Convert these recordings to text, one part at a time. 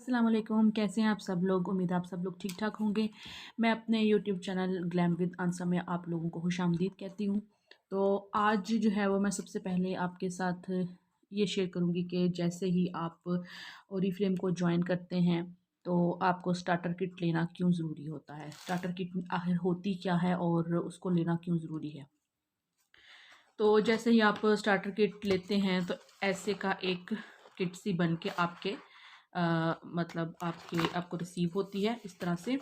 अस्सलाम वालेकुम। कैसे हैं आप सब लोग? उम्मीद है आप सब लोग ठीक ठाक होंगे। मैं अपने यूट्यूब चैनल ग्लैम विद अंसा में आप लोगों को खुशामदीद कहती हूँ। तो आज जो है वो मैं सबसे पहले आपके साथ ये शेयर करूँगी कि जैसे ही आप ओरीफ्लेम को ज्वाइन करते हैं तो आपको स्टार्टर किट लेना क्यों ज़रूरी होता है, स्टार्टर किट आखिर होती क्या है और उसको लेना क्यों ज़रूरी है। तो जैसे ही आप स्टार्टर किट लेते हैं तो ऐसे का एक किट सी बन के आपके मतलब आपको रिसीव होती है। इस तरह से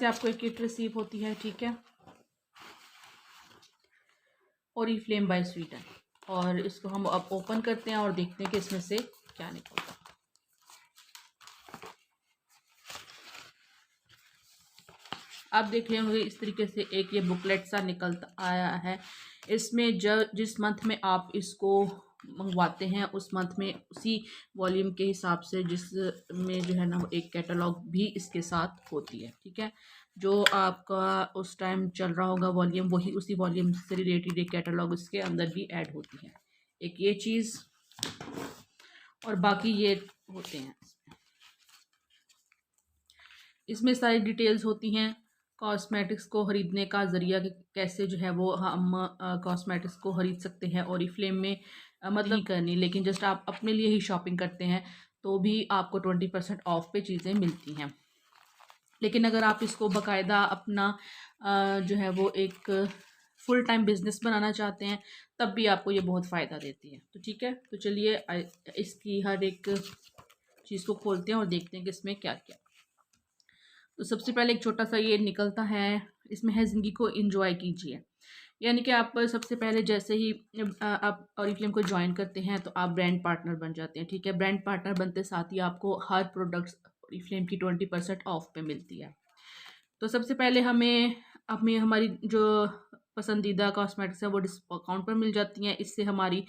आपको एक किट रिसीव होती है, ठीक है। Oriflame by Sweden. और इसको हम अब ओपन करते हैं और देखते हैं कि इसमें से क्या निकलता है। आप देख रहे होंगे इस तरीके से एक ये बुकलेट सा निकलता आया है। इसमें जिस मंथ में आप इसको मंगवाते हैं उस मंथ में उसी वॉल्यूम के हिसाब से जिसमें जो है ना वो एक कैटलॉग भी इसके साथ होती है, ठीक है। जो आपका उस टाइम चल रहा होगा वॉल्यूम, वही उसी वॉल्यूम से रिलेटेड एक कैटलॉग उसके अंदर भी ऐड होती है। एक ये चीज़ और बाकी ये होते हैं। इसमें सारी डिटेल्स होती हैं कॉस्मेटिक्स को ख़रीदने का ज़रिया कि कैसे जो है वो हम कॉस्मेटिक्स को ख़रीद सकते हैं। ओरीफ्लेम में मतलब नहीं करनी, लेकिन जस्ट आप अपने लिए ही शॉपिंग करते हैं तो भी आपको 20% ऑफ पे चीज़ें मिलती हैं। लेकिन अगर आप इसको बाकायदा अपना जो है वो एक फुल टाइम बिजनेस बनाना चाहते हैं तब भी आपको ये बहुत फ़ायदा देती है। तो ठीक है, तो चलिए इसकी हर एक चीज़ को खोलते हैं और देखते हैं कि इसमें क्या क्या। तो सबसे पहले एक छोटा सा ये निकलता है, इसमें है ज़िंदगी को एंजॉय कीजिए। यानी कि आप सबसे पहले जैसे ही आप ओरीफ्लेम को ज्वाइन करते हैं तो आप ब्रांड पार्टनर बन जाते हैं, ठीक है। ब्रांड पार्टनर बनते साथ ही आपको हर प्रोडक्ट्स ओरीफ्लेम की 20% ऑफ पे मिलती है। तो सबसे पहले हमें हमारी जो पसंदीदा कॉस्मेटिक्स है वो डिस्काउंट पर मिल जाती हैं। इससे हमारी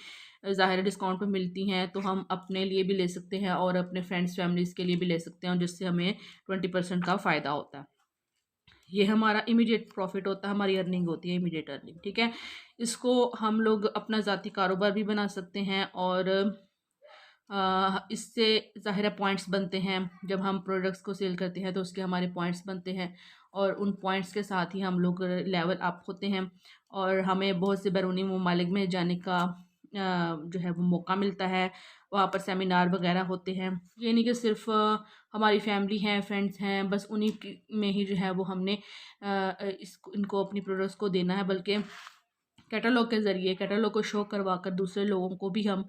ज़ाहिर डिस्काउंट पर मिलती हैं तो हम अपने लिए भी ले सकते हैं और अपने फ्रेंड्स फैमिलीज़ के लिए भी ले सकते हैं, जिससे हमें 20% का फ़ायदा होता है। ये हमारा इमीडिएट प्रॉफिट होता है, हमारी अर्निंग होती है, इमीडिएट अर्निंग, ठीक है। इसको हम लोग अपना ज़ाती कारोबार भी बना सकते हैं और इससे ज़ाहिर है पॉइंट्स बनते हैं। जब हम प्रोडक्ट्स को सेल करते हैं तो उसके हमारे पॉइंट्स बनते हैं और उन पॉइंट्स के साथ ही हम लोग लेवल अप होते हैं और हमें बहुत से बैरूनी ममालिक में जाने का जो है वो मौका मिलता है। वहाँ पर सेमिनार वगैरह होते हैं। ये नहीं कि सिर्फ हमारी फैमिली हैं, फ्रेंड्स हैं, बस उन्हीं में ही जो है वो हमने इनको अपनी प्रोडक्ट्स को देना है, बल्कि कैटलॉग के ज़रिए कैटलॉग को शो करवा कर दूसरे लोगों को भी हम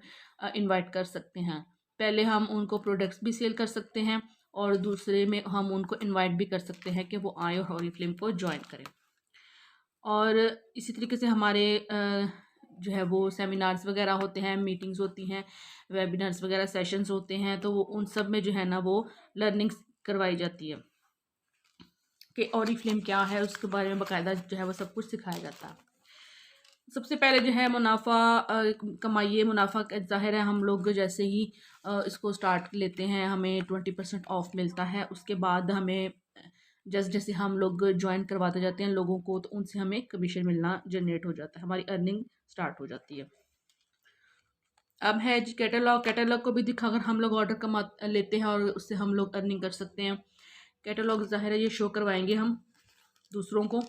इनवाइट कर सकते हैं। पहले हम उनको प्रोडक्ट्स भी सेल कर सकते हैं और दूसरे में हम उनको इनवाइट भी कर सकते हैं कि वो आए और ओरीफ्लेम को ज्वाइन करें। और इसी तरीके से हमारे जो है वो सेमिनार्स वगैरह होते हैं, मीटिंग्स होती हैं, वेबिनार्स वगैरह सेशंस होते हैं, तो वो उन सब में जो है ना वो लर्निंग्स करवाई जाती है कि ओरीफ्लेम क्या है, उसके बारे में बाकायदा जो है वो सब कुछ सिखाया जाता है। सबसे पहले जो है मुनाफा कमाइए। मुनाफा ज़ाहिर है हम लोग जैसे ही इसको स्टार्ट लेते हैं हमें 20% ऑफ मिलता है। उसके बाद हमें जैसे हम लोग ज्वाइन करवाते जाते हैं लोगों को तो उनसे हमें कमीशन मिलना जनरेट हो जाता है, हमारी अर्निंग स्टार्ट हो जाती है। अब है जी कैटलॉग को भी दिखाकर हम लोग ऑर्डर कमा लेते हैं और उससे हम लोग अर्निंग कर सकते हैं। कैटलॉग ज़ाहिर है ये शो करवाएंगे हम दूसरों को।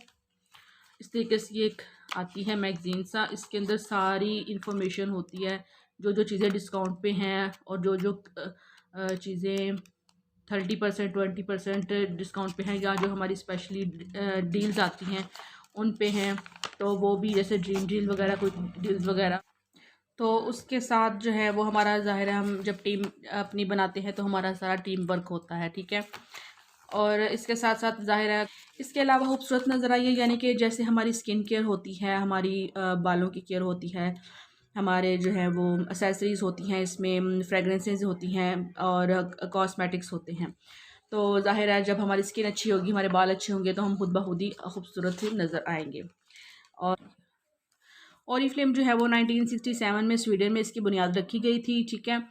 इस तरीके से ये एक आती है मैगज़ीन सा, इसके अंदर सारी इंफॉर्मेशन होती है, जो जो चीज़ें डिस्काउंट पे हैं और जो जो चीज़ें 30% 20% डिस्काउंट पे हैं या जो हमारी स्पेशली डील्स आती हैं उन पे हैं। तो वो भी जैसे ड्रीम डील वगैरह कोई डील्स वगैरह, तो उसके साथ जो है वो हमारा ज़ाहिर है हम जब टीम अपनी बनाते हैं तो हमारा सारा टीम वर्क होता है, ठीक है। और इसके साथ साथ ज़ाहिर है इसके अलावा खूबसूरत नज़र आइए, यानी कि जैसे हमारी स्किन केयर होती है, हमारी बालों की केयर होती है, हमारे जो है वो एसेसरीज़ होती हैं, इसमें फ्रेगरेंसेस होती हैं और कॉस्मेटिक्स होते हैं। तो ज़ाहिर है जब हमारी स्किन अच्छी होगी, हमारे बाल अच्छे होंगे तो हम खुद ब खुद ही खूबसूरत ही नज़र आएंगे। और ओरीफ्लेम जो है वो 1967 में स्वीडन में इसकी बुनियाद रखी गई थी, ठीक है।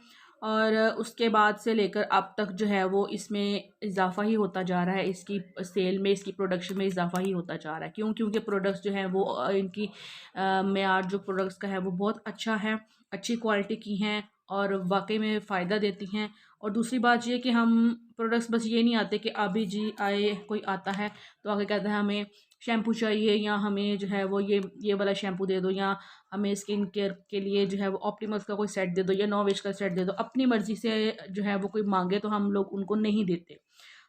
और उसके बाद से लेकर अब तक जो है वो इसमें इजाफ़ा ही होता जा रहा है, इसकी सेल में, इसकी प्रोडक्शन में इजाफ़ा ही होता जा रहा है। क्यों? क्योंकि प्रोडक्ट्स जो हैं वो इनकी मेयार जो प्रोडक्ट्स का है वो बहुत अच्छा है, अच्छी क्वालिटी की हैं और वाकई में फ़ायदा देती हैं। और दूसरी बात ये कि हम प्रोडक्ट्स बस ये नहीं आते कि अभी जी आए कोई आता है तो आगे कहता है हमें शैम्पू चाहिए या हमें जो है वो ये वाला शैम्पू दे दो, या हमें स्किन केयर के लिए जो है वो ऑप्टिमल्स का कोई सेट दे दो या नोवेज का सेट दे दो। अपनी मर्ज़ी से जो है वो कोई मांगे तो हम लोग उनको नहीं देते,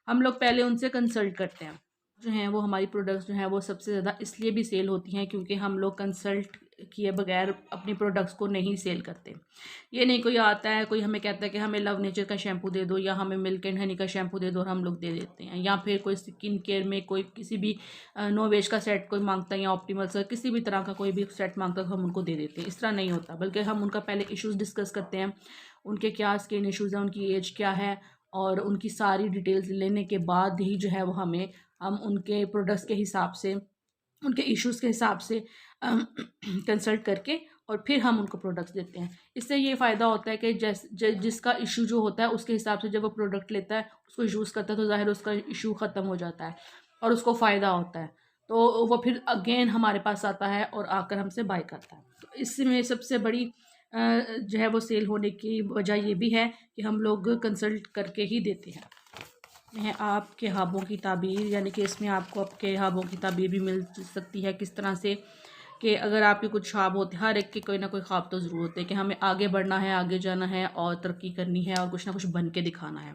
हम लोग पहले उनसे कंसल्ट करते हैं। जो हैं वो हमारी प्रोडक्ट्स जो हैं वो सबसे ज़्यादा इसलिए भी सेल होती हैं क्योंकि हम लोग कंसल्ट किए बगैर अपनी प्रोडक्ट्स को नहीं सेल करते। ये नहीं कोई आता है कोई हमें कहता है कि हमें लव नेचर का शैम्पू दे दो या हमें मिल्क एंड हनी का शैम्पू दे दो और हम लोग दे देते हैं, या फिर कोई स्किन केयर में कोई किसी भी नो वेज का सेट कोई मांगता है या ऑप्टिमल्स का किसी भी तरह का कोई भी सेट मांगता है तो हम उनको दे देते हैं। इस तरह नहीं होता, बल्कि हम उनका पहले इश्यूज़ डिस्कस करते हैं, उनके क्या स्किन इश्यूज़ हैं, उनकी एज क्या है, और उनकी सारी डिटेल्स लेने के बाद ही जो है वो हम उनके प्रोडक्ट्स के हिसाब से, उनके इश्यूज़ के हिसाब से कंसल्ट करके और फिर हम उनको प्रोडक्ट्स देते हैं। इससे ये फ़ायदा होता है कि जिसका इशू जो होता है उसके हिसाब से जब वो प्रोडक्ट लेता है उसको यूज़ करता है तो ज़ाहिर उसका इशू ख़त्म हो जाता है और उसको फ़ायदा होता है, तो वो फिर अगेन हमारे पास आता है और आकर हमसे बाय करता है। तो इसमें सबसे बड़ी जो है वो सेल होने की वजह ये भी है कि हम लोग कंसल्ट करके ही देते हैं। है आपके ख्वाबों की ताबीर, यानी कि इसमें आपको आपके ख्वाबों की ताबीर भी मिल सकती है। किस तरह से कि अगर आपके कुछ ख्वाब होते हैं, हर एक के कोई ना कोई ख्वाब तो ज़रूर होते हैं कि हमें आगे बढ़ना है, आगे जाना है और तरक्की करनी है और कुछ ना कुछ बन के दिखाना है।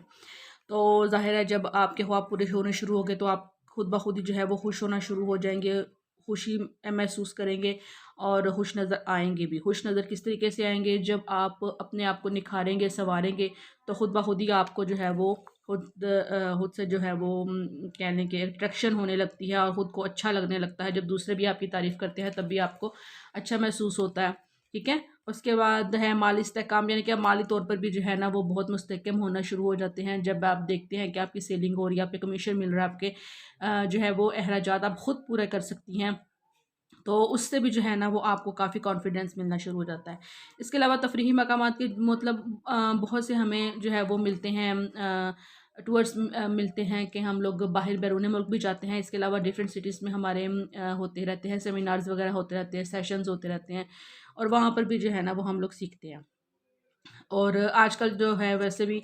तो ज़ाहिर है जब आपके ख्वाब पूरे होने शुरू हो गए तो आप खुद ब खुद ही जो है वो खुश होना शुरू हो जाएंगे, खुशी महसूस करेंगे और खुश नज़र आएंगे भी। खुश नज़र किस तरीके से आएंगे, जब आप अपने आप को निखारेंगे, संवारेंगे तो खुद ब खुद ही आपको जो है वो खुद से जो है वो कहने के अट्रैक्शन होने लगती है और ख़ुद को अच्छा लगने लगता है। जब दूसरे भी आपकी तारीफ़ करते हैं तब भी आपको अच्छा महसूस होता है, ठीक है। उसके बाद है माली इस्तेहकाम, यानी कि आप माली तौर पर भी जो है ना वो बहुत मुस्तहकम होना शुरू हो जाते हैं। जब आप देखते हैं कि आपकी सेलिंग हो रही है, आपके कमीशन मिल रहा है, आपके जो है वो अखराजात आप ख़ुद पूरे कर सकती हैं, तो उससे भी जो है ना वो आपको काफ़ी कॉन्फिडेंस मिलना शुरू हो जाता है। इसके अलावा तफरीही मकामात के मतलब बहुत से हमें जो है वो मिलते हैं, टूर्स मिलते हैं कि हम लोग बाहर बैरून मुल्क भी जाते हैं। इसके अलावा डिफरेंट सिटीज़ में हमारे होते रहते हैं, सेमिनार्स वगैरह होते रहते हैं, सेशंस होते रहते हैं और वहाँ पर भी जो है ना वो हम लोग सीखते हैं। और आजकल जो है वैसे भी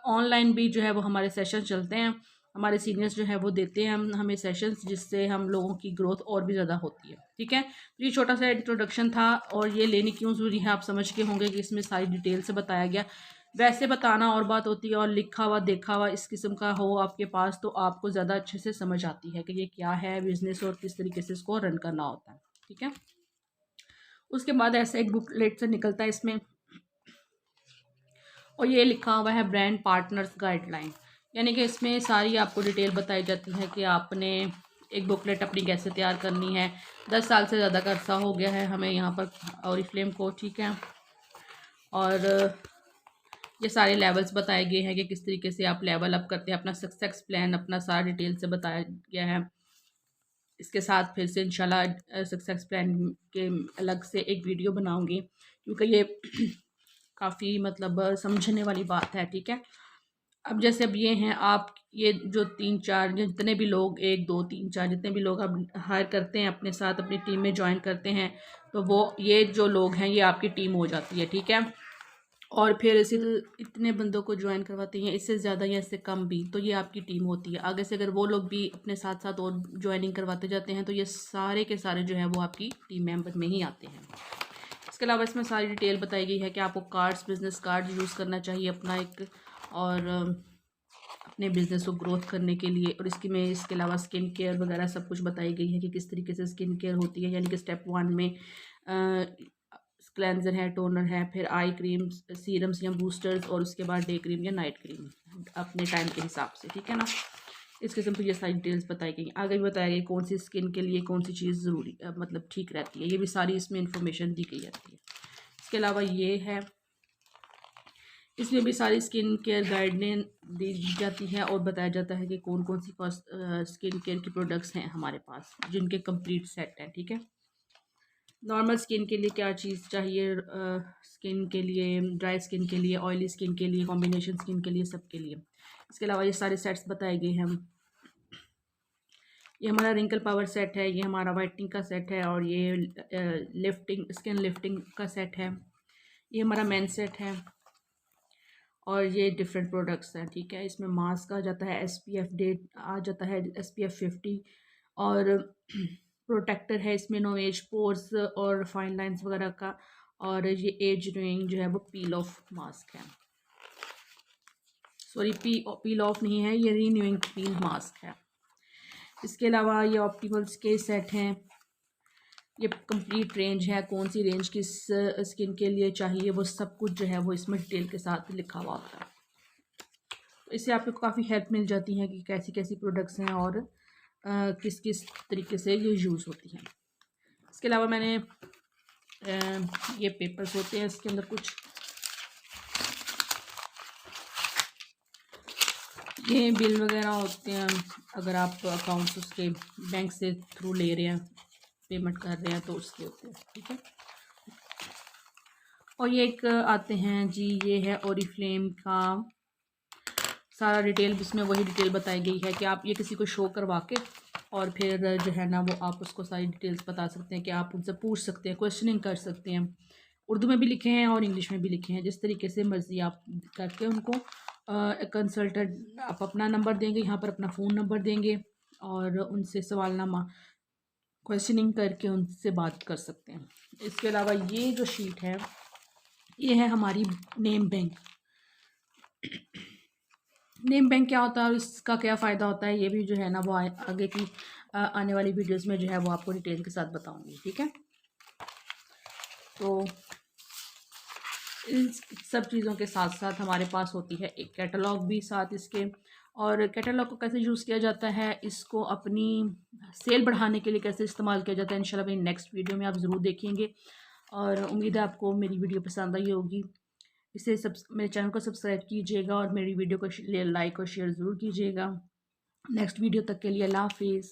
ऑनलाइन भी जो है वो हमारे सेशन चलते हैं, हमारे सीनियर्स जो है वो देते हैं हमें सेशंस, जिससे हम लोगों की ग्रोथ और भी ज़्यादा होती है, ठीक है। तो ये छोटा सा इंट्रोडक्शन था और ये लेनी क्यों ज़रूरी है आप समझ के होंगे कि इसमें सारी डिटेल से बताया गया। वैसे बताना और बात होती है और लिखा हुआ देखा हुआ इस किस्म का हो आपके पास तो आपको ज़्यादा अच्छे से समझ आती है कि ये क्या है बिज़नेस और किस तरीके से इसको रन करना होता है, ठीक है। उसके बाद ऐसा एक बुकलेट से निकलता है इसमें और ये लिखा हुआ है ब्रांड पार्टनर्स गाइडलाइन, यानी कि इसमें सारी आपको डिटेल बताई जाती है कि आपने एक बुकलेट अपनी कैसे तैयार करनी है। 10 साल से ज़्यादा का अरसा हो गया है हमें यहाँ पर ऑरिफ्लेम को, ठीक है। और ये सारे लेवल्स बताए गए हैं कि किस तरीके से आप लेवल अप करते हैं, अपना सक्सेस प्लान अपना सारा डिटेल से बताया गया है। इसके साथ फिर से इंशाल्लाह सक्सेस प्लान के अलग से एक वीडियो बनाऊंगी क्योंकि ये काफ़ी मतलब समझने वाली बात है, ठीक है। अब जैसे अब ये हैं आप ये जो 3-4 जितने भी लोग 1 2 3 4 जितने भी लोग आप हायर करते हैं अपने साथ अपनी टीम में ज्वाइन करते हैं तो वो ये जो लोग हैं ये आपकी टीम हो जाती है, ठीक है। और फिर इसी इतने बंदों को ज्वाइन करवाते हैं, इससे ज़्यादा या इससे कम भी, तो ये आपकी टीम होती है। आगे से अगर वो लोग भी अपने साथ साथ और ज्वाइनिंग करवाते जाते हैं तो ये सारे के सारे जो है वो आपकी टीम मेंबर में ही आते हैं। इसके अलावा इसमें सारी डिटेल बताई गई है कि आपको कार्ड्स बिज़नेस कार्ड यूज़ करना चाहिए अपना एक, और अपने बिज़नेस को ग्रोथ करने के लिए। और इसके अलावा स्किन केयर वगैरह सब कुछ बताई गई है कि किस तरीके से स्किन केयर होती है, यानी कि स्टेप 1 में क्लेंजर है, टोनर है, फिर आई क्रीम, सीरम्स या बूस्टर्स, और उसके बाद डे क्रीम या नाइट क्रीम अपने टाइम के हिसाब से, ठीक है ना। इस किस्म की ये सारी डिटेल्स बताई गई। आगे भी बताया गया कौन सी स्किन के लिए कौन सी चीज़ ज़रूरी मतलब ठीक रहती है, ये भी सारी इसमें इंफॉर्मेशन दी गई रहती है। इसके अलावा ये है इसमें भी सारी स्किन केयर गाइडलाइन दी जाती है और बताया जाता है कि कौन कौन सी स्किन केयर की प्रोडक्ट्स हैं हमारे पास जिनके कंप्लीट सेट हैं, ठीक है। नॉर्मल स्किन के लिए क्या चीज़ चाहिए, स्किन के लिए, ड्राई स्किन के लिए, ऑयली स्किन के लिए, कॉम्बिनेशन स्किन के लिए, सब के लिए। इसके अलावा ये सारे सेट्स बताए गए हैं। ये हमारा रिंकल पावर सेट है, ये हमारा वाइटनिंग का सेट है और ये लिफ्टिंग स्किन लिफ्टिंग का सेट है। ये हमारा मेन सेट है और ये डिफरेंट प्रोडक्ट्स हैं, ठीक है। इसमें मास्क आ जाता है, SPF डेट आ जाता है, SPF 50, और प्रोटेक्टर है इसमें नो एज पोर्स और फाइन लाइंस वगैरह का। और ये एज रिंग जो है वो पील ऑफ मास्क है, सॉरी पील ऑफ नहीं है, ये रीन्यूइंग पील मास्क है। इसके अलावा ये ऑप्टिमल्स के सेट हैं, ये कंप्लीट रेंज है, कौन सी रेंज किस स्किन के लिए चाहिए वो सब कुछ जो है वो इसमें डिटेल के साथ लिखा हुआ होता है। तो इससे आपको काफ़ी हेल्प मिल जाती है कि कैसी कैसी प्रोडक्ट्स हैं और किस किस तरीके से ये यूज़ होती हैं। इसके अलावा मैंने ये पेपर्स होते हैं, इसके अंदर कुछ ये बिल वगैरह होते हैं, अगर आप अकाउंट्स उसके बैंक से थ्रू ले रहे हैं, पेमेंट कर रहे हैं तो उसके होते हैं, ठीक है। और ये एक आते हैं जी, ये है ओरिफ्लेम का सारा डिटेल, जिसमें वही डिटेल बताई गई है कि आप ये किसी को शो करवा के और फिर जो है ना वो आप उसको सारी डिटेल्स बता सकते हैं कि आप उनसे पूछ सकते हैं, क्वेश्चनिंग कर सकते हैं। उर्दू में भी लिखे हैं और इंग्लिश में भी लिखे हैं, जिस तरीके से मर्ज़ी आप करके उनको कंसल्टेंट आप अपना नंबर देंगे, यहाँ पर अपना फ़ोन नंबर देंगे और उनसे सवालनामा क्वेश्चनिंग करके उनसे बात कर सकते हैं। इसके अलावा ये जो शीट है ये है हमारी नेम बैंक। नेम बैंक क्या होता है और इसका क्या फ़ायदा होता है, ये भी जो है ना वो आगे की आने वाली वीडियोस में जो है वो आपको डिटेल के साथ बताऊंगी, ठीक है। तो इन सब चीज़ों के साथ साथ हमारे पास होती है एक कैटलॉग भी साथ इसके। और कैटलॉग को कैसे यूज़ किया जाता है, इसको अपनी सेल बढ़ाने के लिए कैसे इस्तेमाल किया जाता है, इंशाल्लाह मेरी नेक्स्ट वीडियो में आप ज़रूर देखेंगे। और उम्मीद है आपको मेरी वीडियो पसंद आई होगी। इसे मेरे चैनल को सब्सक्राइब कीजिएगा और मेरी वीडियो को लाइक और शेयर ज़रूर कीजिएगा। नेक्स्ट वीडियो तक के लिए अल्लाह हाफिज़।